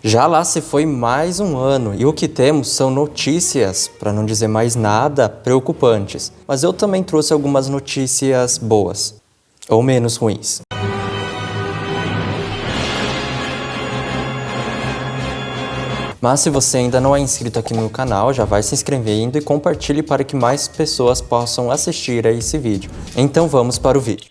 Já lá se foi mais um ano e o que temos são notícias, para não dizer mais nada, preocupantes. Mas eu também trouxe algumas notícias boas, ou menos ruins. Mas se você ainda não é inscrito aqui no canal, já vai se inscrevendo e compartilhe para que mais pessoas possam assistir a esse vídeo. Então vamos para o vídeo.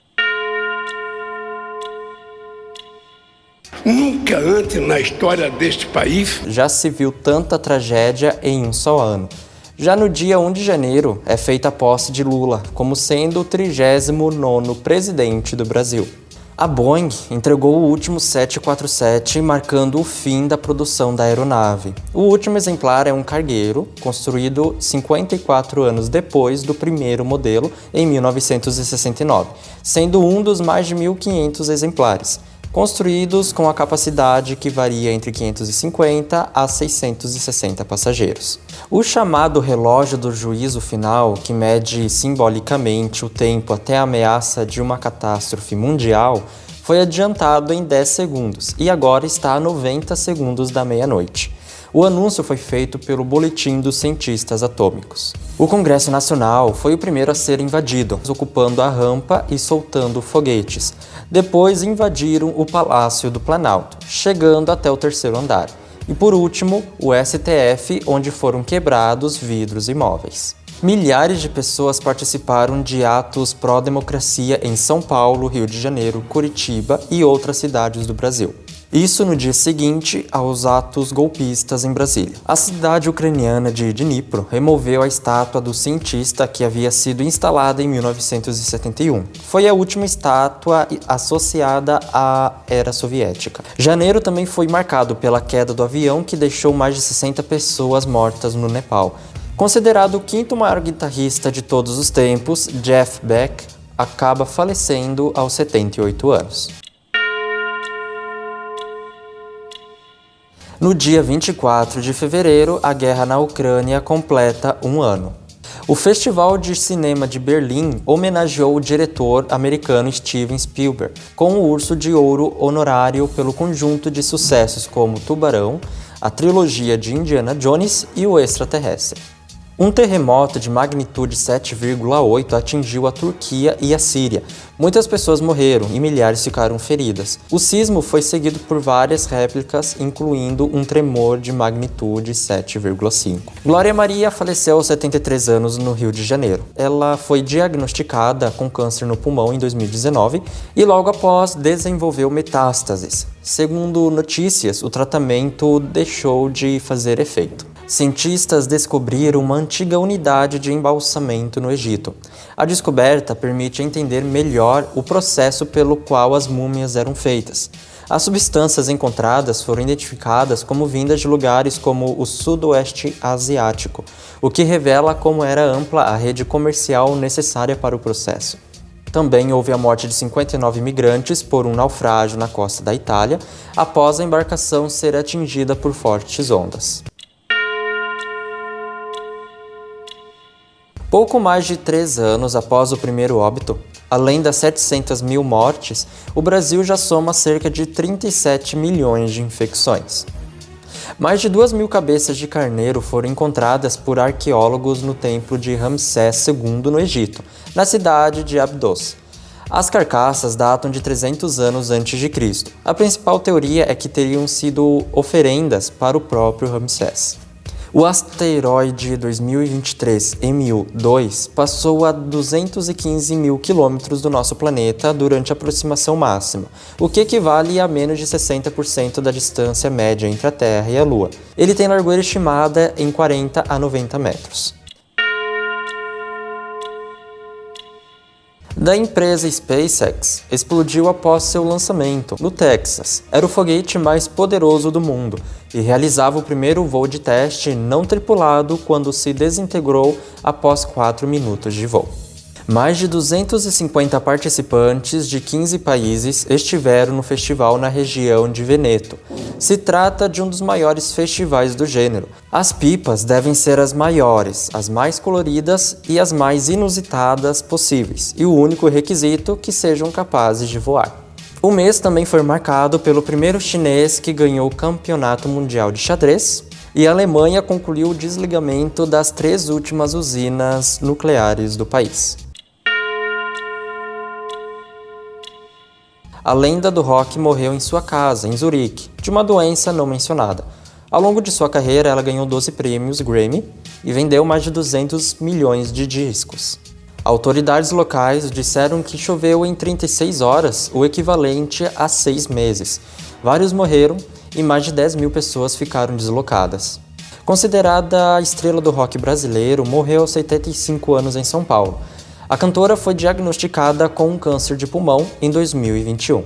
Nunca antes na história deste país já se viu tanta tragédia em um só ano. Já no dia 1 de janeiro é feita a posse de Lula como sendo o 39º presidente do Brasil. A Boeing entregou o último 747, marcando o fim da produção da aeronave. O último exemplar é um cargueiro, construído 54 anos depois do primeiro modelo, em 1969, sendo um dos mais de 1.500 exemplares, construídos com a capacidade que varia entre 550 a 660 passageiros. O chamado relógio do juízo final, que mede simbolicamente o tempo até a ameaça de uma catástrofe mundial, foi adiantado em 10 segundos e agora está a 90 segundos da meia-noite. O anúncio foi feito pelo Boletim dos Cientistas Atômicos. O Congresso Nacional foi o primeiro a ser invadido, ocupando a rampa e soltando foguetes. Depois invadiram o Palácio do Planalto, chegando até o 3º andar. E por último, o STF, onde foram quebrados vidros e móveis. Milhares de pessoas participaram de atos pró-democracia em São Paulo, Rio de Janeiro, Curitiba e outras cidades do Brasil. Isso no dia seguinte aos atos golpistas em Brasília. A cidade ucraniana de Dnipro removeu a estátua do cientista que havia sido instalada em 1971. Foi a última estátua associada à era soviética. Janeiro também foi marcado pela queda do avião que deixou mais de 60 pessoas mortas no Nepal. Considerado o 5º maior guitarrista de todos os tempos, Jeff Beck acaba falecendo aos 78 anos. No dia 24 de fevereiro, a guerra na Ucrânia completa um ano. O Festival de Cinema de Berlim homenageou o diretor americano Steven Spielberg com o Urso de Ouro honorário pelo conjunto de sucessos como Tubarão, a trilogia de Indiana Jones e O Extraterrestre. Um terremoto de magnitude 7,8 atingiu a Turquia e a Síria. Muitas pessoas morreram e milhares ficaram feridas. O sismo foi seguido por várias réplicas, incluindo um tremor de magnitude 7,5. Glória Maria faleceu aos 73 anos no Rio de Janeiro. Ela foi diagnosticada com câncer no pulmão em 2019 e logo após desenvolveu metástases. Segundo notícias, o tratamento deixou de fazer efeito. Cientistas descobriram uma antiga unidade de embalsamento no Egito. A descoberta permite entender melhor o processo pelo qual as múmias eram feitas. As substâncias encontradas foram identificadas como vindas de lugares como o Sudoeste Asiático, o que revela como era ampla a rede comercial necessária para o processo. Também houve a morte de 59 imigrantes por um naufrágio na costa da Itália, após a embarcação ser atingida por fortes ondas. Pouco mais de 3 anos após o primeiro óbito, além das 700 mil mortes, o Brasil já soma cerca de 37 milhões de infecções. Mais de 2.000 cabeças de carneiro foram encontradas por arqueólogos no templo de Ramsés II no Egito, na cidade de Abydos. As carcaças datam de 300 anos antes de Cristo. A principal teoria é que teriam sido oferendas para o próprio Ramsés. O asteroide 2023 MU-2 passou a 215 mil quilômetros do nosso planeta durante a aproximação máxima, o que equivale a menos de 60% da distância média entre a Terra e a Lua. Ele tem largura estimada em 40 a 90 metros. Da empresa SpaceX, explodiu após seu lançamento, no Texas. Era o foguete mais poderoso do mundo e realizava o primeiro voo de teste não tripulado quando se desintegrou após 4 minutos de voo. Mais de 250 participantes de 15 países estiveram no festival na região de Veneto. Se trata de um dos maiores festivais do gênero. As pipas devem ser as maiores, as mais coloridas e as mais inusitadas possíveis, e o único requisito que sejam capazes de voar. O mês também foi marcado pelo primeiro chinês que ganhou o Campeonato Mundial de Xadrez, e a Alemanha concluiu o desligamento das 3 últimas usinas nucleares do país. A lenda do rock morreu em sua casa, em Zurique, de uma doença não mencionada. Ao longo de sua carreira, ela ganhou 12 prêmios Grammy e vendeu mais de 200 milhões de discos. Autoridades locais disseram que choveu em 36 horas, o equivalente a 6 meses. Vários morreram e mais de 10 mil pessoas ficaram deslocadas. Considerada a estrela do rock brasileiro, morreu aos 75 anos em São Paulo. A cantora foi diagnosticada com um câncer de pulmão em 2021.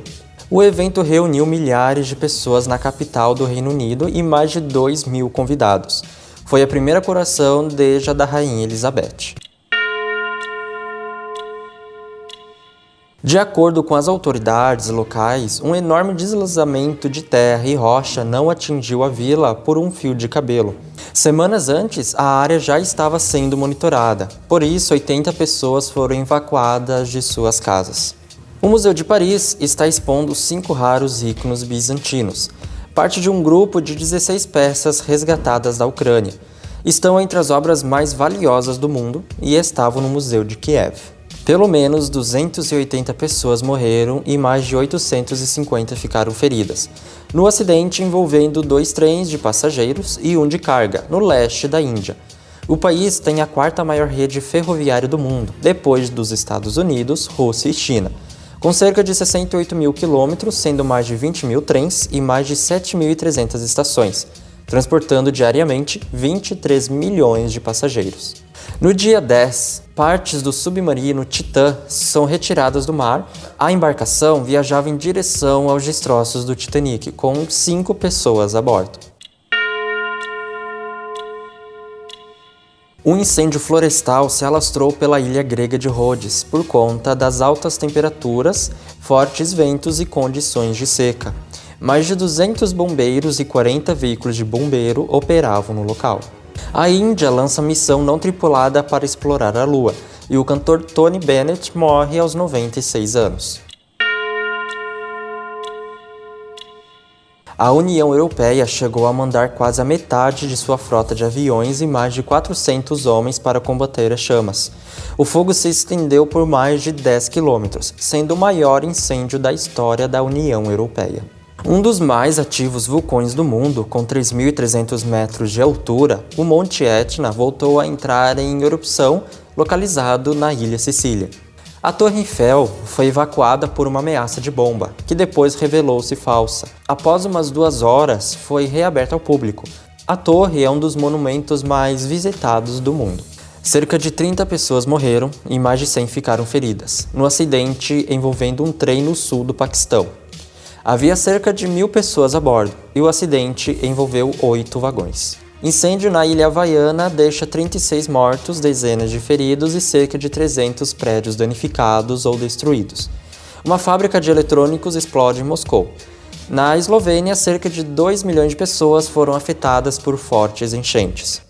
O evento reuniu milhares de pessoas na capital do Reino Unido e mais de 2 mil convidados. Foi a primeira coroação desde a da Rainha Elizabeth. De acordo com as autoridades locais, um enorme deslizamento de terra e rocha não atingiu a vila por um fio de cabelo. Semanas antes, a área já estava sendo monitorada, por isso 80 pessoas foram evacuadas de suas casas. O Museu de Paris está expondo 5 raros ícones bizantinos, parte de um grupo de 16 peças resgatadas da Ucrânia. Estão entre as obras mais valiosas do mundo e estavam no Museu de Kiev. Pelo menos 280 pessoas morreram e mais de 850 ficaram feridas, no acidente envolvendo 2 trens de passageiros e um de carga, no leste da Índia. O país tem a 4ª maior rede ferroviária do mundo, depois dos Estados Unidos, Rússia e China, com cerca de 68 mil quilômetros, sendo mais de 20 mil trens e mais de 7.300 estações, transportando diariamente 23 milhões de passageiros. No dia 10, partes do submarino Titã são retiradas do mar. A embarcação viajava em direção aos destroços do Titanic, com 5 pessoas a bordo. Um incêndio florestal se alastrou pela ilha grega de Rhodes por conta das altas temperaturas, fortes ventos e condições de seca. Mais de 200 bombeiros e 40 veículos de bombeiro operavam no local. A Índia lança missão não tripulada para explorar a Lua, e o cantor Tony Bennett morre aos 96 anos. A União Europeia chegou a mandar quase a metade de sua frota de aviões e mais de 400 homens para combater as chamas. O fogo se estendeu por mais de 10 quilômetros, sendo o maior incêndio da história da União Europeia. Um dos mais ativos vulcões do mundo, com 3.300 metros de altura, o Monte Etna voltou a entrar em erupção, localizado na ilha Sicília. A Torre Eiffel foi evacuada por uma ameaça de bomba, que depois revelou-se falsa. Após umas 2 horas, foi reaberta ao público. A torre é um dos monumentos mais visitados do mundo. Cerca de 30 pessoas morreram e mais de 100 ficaram feridas, no acidente envolvendo um trem no sul do Paquistão. Havia cerca de 1.000 pessoas a bordo, e o acidente envolveu 8 vagões. Incêndio na Ilha Havaiana deixa 36 mortos, dezenas de feridos e cerca de 300 prédios danificados ou destruídos. Uma fábrica de eletrônicos explode em Moscou. Na Eslovênia, cerca de 2 milhões de pessoas foram afetadas por fortes enchentes.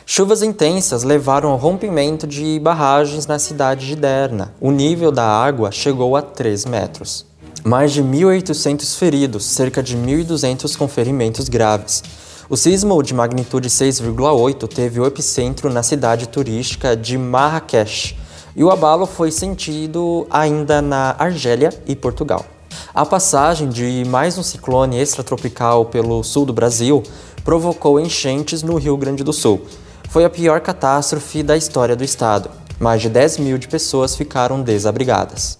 Chuvas intensas levaram ao rompimento de barragens na cidade de Derna. O nível da água chegou a 3 metros. Mais de 1.800 feridos, cerca de 1.200 com ferimentos graves. O sismo de magnitude 6,8 teve o epicentro na cidade turística de Marrakech, e o abalo foi sentido ainda na Argélia e Portugal. A passagem de mais um ciclone extratropical pelo sul do Brasil provocou enchentes no Rio Grande do Sul. Foi a pior catástrofe da história do estado. Mais de 10 mil de pessoas ficaram desabrigadas.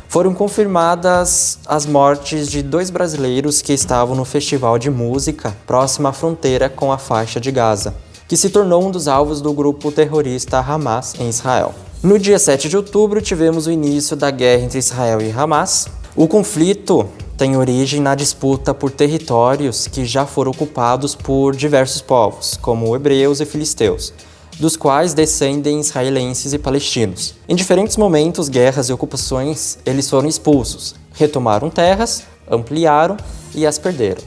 Foram confirmadas as mortes de 2 brasileiros que estavam no festival de música próximo à fronteira com a faixa de Gaza, que se tornou um dos alvos do grupo terrorista Hamas em Israel. No dia 7 de outubro, tivemos o início da guerra entre Israel e Hamas. O conflito tem origem na disputa por territórios que já foram ocupados por diversos povos, como hebreus e filisteus, dos quais descendem israelenses e palestinos. Em diferentes momentos, guerras e ocupações, eles foram expulsos, retomaram terras, ampliaram e as perderam.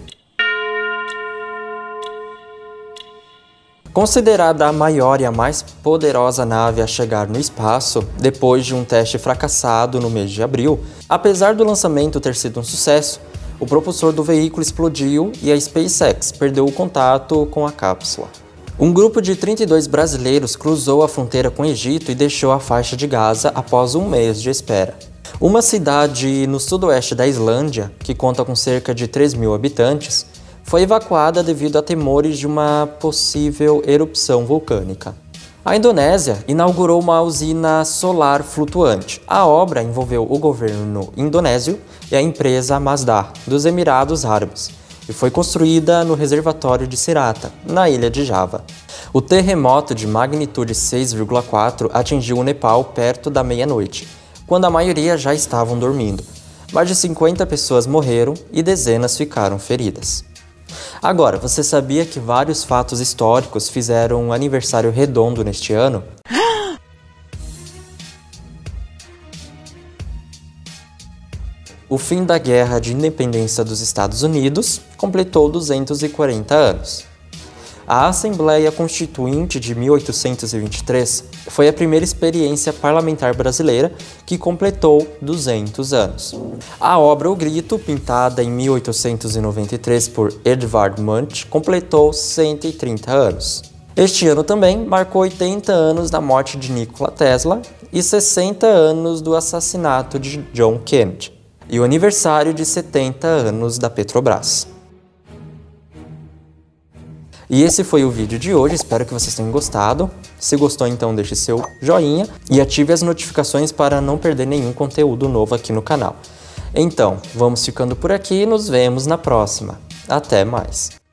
Considerada a maior e a mais poderosa nave a chegar no espaço, depois de um teste fracassado no mês de abril, apesar do lançamento ter sido um sucesso, o propulsor do veículo explodiu e a SpaceX perdeu o contato com a cápsula. Um grupo de 32 brasileiros cruzou a fronteira com o Egito e deixou a faixa de Gaza após um mês de espera. Uma cidade no sudoeste da Islândia, que conta com cerca de 3.000 habitantes, foi evacuada devido a temores de uma possível erupção vulcânica. A Indonésia inaugurou uma usina solar flutuante. A obra envolveu o governo indonésio e a empresa Masdar, dos Emirados Árabes, e foi construída no reservatório de Sirata, na ilha de Java. O terremoto de magnitude 6,4 atingiu o Nepal perto da meia-noite, quando a maioria já estavam dormindo. Mais de 50 pessoas morreram e dezenas ficaram feridas. Agora, você sabia que vários fatos históricos fizeram um aniversário redondo neste ano? O fim da Guerra de Independência dos Estados Unidos completou 240 anos. A Assembleia Constituinte de 1823 foi a primeira experiência parlamentar brasileira que completou 200 anos. A obra O Grito, pintada em 1893 por Edvard Munch, completou 130 anos. Este ano também marcou 80 anos da morte de Nikola Tesla e 60 anos do assassinato de John Kennedy, e o aniversário de 70 anos da Petrobras. E esse foi o vídeo de hoje, espero que vocês tenham gostado. Se gostou, então deixe seu joinha e ative as notificações para não perder nenhum conteúdo novo aqui no canal. Então, vamos ficando por aqui e nos vemos na próxima. Até mais!